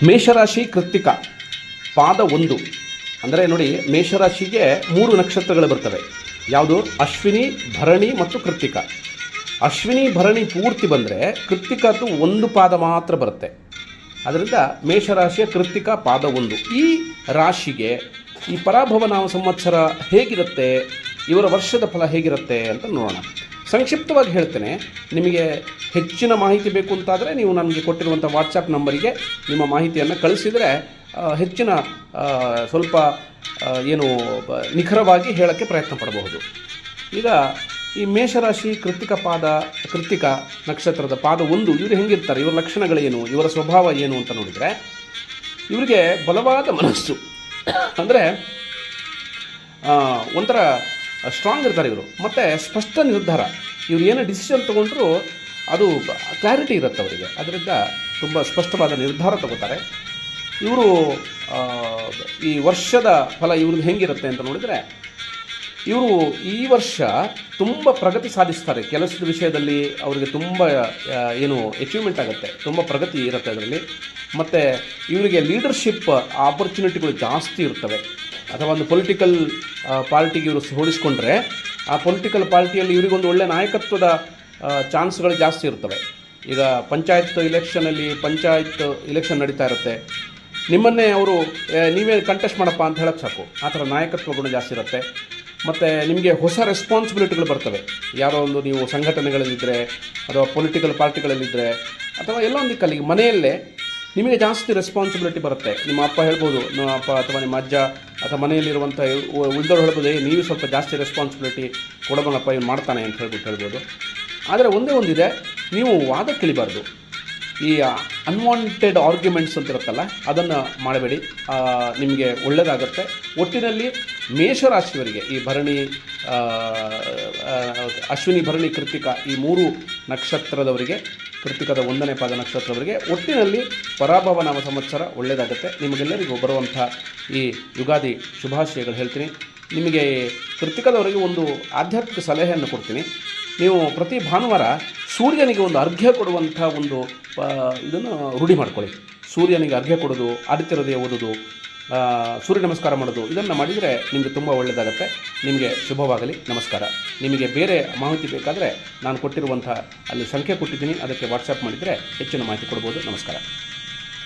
ಮೇಷರಾಶಿ ಕೃತ್ತಿಕ ಪಾದ 1. ಅಂದರೆ ನೋಡಿ, ಮೇಷರಾಶಿಗೆ 3 ನಕ್ಷತ್ರಗಳು ಬರ್ತವೆ. ಯಾವುದು? ಅಶ್ವಿನಿ, ಭರಣಿ ಮತ್ತು ಕೃತ್ತಿಕ. ಅಶ್ವಿನಿ ಭರಣಿ ಪೂರ್ತಿ ಬಂದರೆ ಕೃತ್ತಿಕದ್ದು 1 ಪಾದ ಮಾತ್ರ ಬರುತ್ತೆ. ಅದರಿಂದ ಮೇಷರಾಶಿಯ ಕೃತ್ತಿಕ ಪಾದ 1. ಈ ರಾಶಿಗೆ ಈ ಪರಾಭವ ನಾಮ ಸಂವತ್ಸರ ಹೇಗಿರುತ್ತೆ, ಇವರ ವರ್ಷದ ಫಲ ಹೇಗಿರುತ್ತೆ ಅಂತ ನೋಡೋಣ. ಸಂಕ್ಷಿಪ್ತವಾಗಿ ಹೇಳ್ತೇನೆ. ನಿಮಗೆ ಹೆಚ್ಚಿನ ಮಾಹಿತಿ ಬೇಕು ಅಂತಾದರೆ ನೀವು ನನಗೆ ಕೊಟ್ಟಿರುವಂಥ ವಾಟ್ಸಪ್ ನಂಬರಿಗೆ ನಿಮ್ಮ ಮಾಹಿತಿಯನ್ನು ಕಳಿಸಿದರೆ ಹೆಚ್ಚಿನ ಸ್ವಲ್ಪ ನಿಖರವಾಗಿ ಹೇಳೋಕ್ಕೆ ಪ್ರಯತ್ನ ಪಡಬಹುದು. ಈಗ ಈ ಮೇಷರಾಶಿ ಕೃತ್ತಿಕ ನಕ್ಷತ್ರದ ಪಾದ 1 ಇವರು ಹೆಂಗಿರ್ತಾರೆ, ಇವರ ಲಕ್ಷಣಗಳೇನು, ಇವರ ಸ್ವಭಾವ ಏನು ಅಂತ ನೋಡಿದರೆ, ಇವರಿಗೆ ಬಲವಾದ ಮನಸ್ಸು. ಅಂದರೆ ಒಂಥರ ಸ್ಟ್ರಾಂಗ್ ಇರ್ತಾರೆ ಇವರು. ಮತ್ತು ಸ್ಪಷ್ಟ ನಿರ್ಧಾರ. ಇವರು ಏನೇ ಡಿಸಿಷನ್ ತೊಗೊಂಡ್ರೂ ಅದು ಕ್ಲಾರಿಟಿ ಇರುತ್ತೆ ಅವರಿಗೆ. ಅದರಿಂದ ತುಂಬ ಸ್ಪಷ್ಟವಾದ ನಿರ್ಧಾರ ತಗೋತಾರೆ ಇವರು. ಈ ವರ್ಷದ ಫಲ ಇವ್ರದ್ದು ಹೆಂಗಿರುತ್ತೆ ಅಂತ ನೋಡಿದರೆ, ಇವರು ಈ ವರ್ಷ ತುಂಬ ಪ್ರಗತಿ ಸಾಧಿಸ್ತಾರೆ. ಕೆಲಸದ ವಿಷಯದಲ್ಲಿ ಅವರಿಗೆ ತುಂಬ ಅಚೀವ್ಮೆಂಟ್ ಆಗುತ್ತೆ, ತುಂಬ ಪ್ರಗತಿ ಇರುತ್ತೆ ಅದರಲ್ಲಿ. ಮತ್ತು ಇವರಿಗೆ ಲೀಡರ್ಶಿಪ್ ಆಪರ್ಚುನಿಟಿಗಳು ಜಾಸ್ತಿ ಇರ್ತವೆ. ಅಥವಾ ಒಂದು ಪೊಲಿಟಿಕಲ್ ಪಾರ್ಟಿಗೆ ಇವರು ಹೋಲಿಸ್ಕೊಂಡ್ರೆ, ಆ ಪೊಲಿಟಿಕಲ್ ಪಾರ್ಟಿಯಲ್ಲಿ ಇವರಿಗೊಂದು ಒಳ್ಳೆಯ ನಾಯಕತ್ವದ ಚಾನ್ಸ್ಗಳು ಜಾಸ್ತಿ ಇರ್ತವೆ. ಈಗ ಪಂಚಾಯತ್ ಇಲೆಕ್ಷನ್ ನಡೀತಾ ಇರುತ್ತೆ, ನಿಮ್ಮನ್ನೇ ಅವರು ನೀವೇ ಕಂಟೆಸ್ಟ್ ಮಾಡಪ್ಪ ಅಂತ ಹೇಳಕ್ಕೆ ಸಾಕು, ಆ ಥರ ನಾಯಕತ್ವ ಗುಣ ಜಾಸ್ತಿ ಇರುತ್ತೆ. ಮತ್ತು ನಿಮಗೆ ಹೊಸ ರೆಸ್ಪಾನ್ಸಿಬಿಲಿಟಿಗಳು ಬರ್ತವೆ. ಯಾರೋ ಒಂದು ನೀವು ಸಂಘಟನೆಗಳಲ್ಲಿದ್ದರೆ ಅಥವಾ ಪೊಲಿಟಿಕಲ್ ಪಾರ್ಟಿಗಳಲ್ಲಿದ್ದರೆ ಅಥವಾ ಎಲ್ಲೋ ಒಂದು ದಿಕ್ಕಲ್ಲಿ ಮನೆಯಲ್ಲೇ ನಿಮಗೆ ಜಾಸ್ತಿ ರೆಸ್ಪಾನ್ಸಿಬಿಲಿಟಿ ಬರುತ್ತೆ. ನಿಮ್ಮ ಅಪ್ಪ ಹೇಳ್ಬೋದು, ನಿಮ್ಮ ಅಪ್ಪ ಅಥವಾ ನಿಮ್ಮ ಅಜ್ಜ ಅಥವಾ ಮನೆಯಲ್ಲಿರುವಂಥ ಉಳಿದವ್ರು ಹೇಳ್ಬೋದು, ನೀವು ಸ್ವಲ್ಪ ಜಾಸ್ತಿ ರೆಸ್ಪಾನ್ಸಿಬಿಲಿಟಿ ಕೊಡೋಣಪ್ಪ, ಇವ್ನು ಮಾಡ್ತಾನೆ ಅಂತ ಹೇಳ್ಬೋದು. ಆದರೆ ಒಂದೇ ಒಂದಿದೆ, ನೀವು ವಾದಕ್ಕೆ ಇಳಿಬಾರ್ದು. ಈ ಅನ್ವಾಂಟೆಡ್ ಆರ್ಗ್ಯುಮೆಂಟ್ಸ್ ಅಂತ ಇರುತ್ತಲ್ಲ, ಅದನ್ನು ಮಾಡಬೇಡಿ, ನಿಮಗೆ ಒಳ್ಳೆಯದಾಗುತ್ತೆ. ಒಟ್ಟಿನಲ್ಲಿ ಮೇಷರಾಶಿಯವರಿಗೆ ಈ ಅಶ್ವಿನಿ ಭರಣಿ ಕೃತ್ತಿಕ ಈ 3 ನಕ್ಷತ್ರದವರಿಗೆ, ಕೃತ್ತಿಕದ 1ನೇ ಪಾದ ನಕ್ಷತ್ರದವರಿಗೆ ಒಟ್ಟಿನಲ್ಲಿ ಪರಾಭವ ನಾಮ ಸಂವತ್ಸರ ಒಳ್ಳೆಯದಾಗುತ್ತೆ. ನಿಮಗೆಲ್ಲರಿಗೂ ಬರುವಂಥ ಈ ಯುಗಾದಿ ಶುಭಾಶಯಗಳು ಹೇಳ್ತೀನಿ. ನಿಮಗೆ ಕೃತ್ತಿಕದವರಿಗೆ ಒಂದು ಆಧ್ಯಾತ್ಮಿಕ ಸಲಹೆಯನ್ನು ಕೊಡ್ತೀನಿ. ನೀವು ಪ್ರತಿ ಭಾನುವಾರ ಸೂರ್ಯನಿಗೆ ಒಂದು ಅರ್ಘ್ಯ ಕೊಡುವಂಥ ಒಂದು ಇದನ್ನು ರೂಢಿ ಮಾಡ್ಕೊಳ್ಳಿ. ಸೂರ್ಯನಿಗೆ ಅರ್ಘ್ಯ ಕೊಡೋದು, ಆದಿತ್ಯ ಹೃದಯ ಓದೋದು, ಸೂರ್ಯ ನಮಸ್ಕಾರ ಮಾಡೋದು, ಇದನ್ನು ಮಾಡಿದರೆ ನಿಮಗೆ ತುಂಬ ಒಳ್ಳೆಯದಾಗುತ್ತೆ. ನಿಮಗೆ ಶುಭವಾಗಲಿ. ನಮಸ್ಕಾರ. ನಿಮಗೆ ಬೇರೆ ಮಾಹಿತಿ ಬೇಕಾದರೆ ನಾನು ಕೊಟ್ಟಿರುವಂಥ ಅಲ್ಲಿ ಸಂಖ್ಯೆ ಕೊಟ್ಟಿದ್ದೀನಿ, ಅದಕ್ಕೆ ವಾಟ್ಸಪ್ ಮಾಡಿದರೆ ಹೆಚ್ಚಿನ ಮಾಹಿತಿ ಕೊಡ್ಬೋದು. ನಮಸ್ಕಾರ.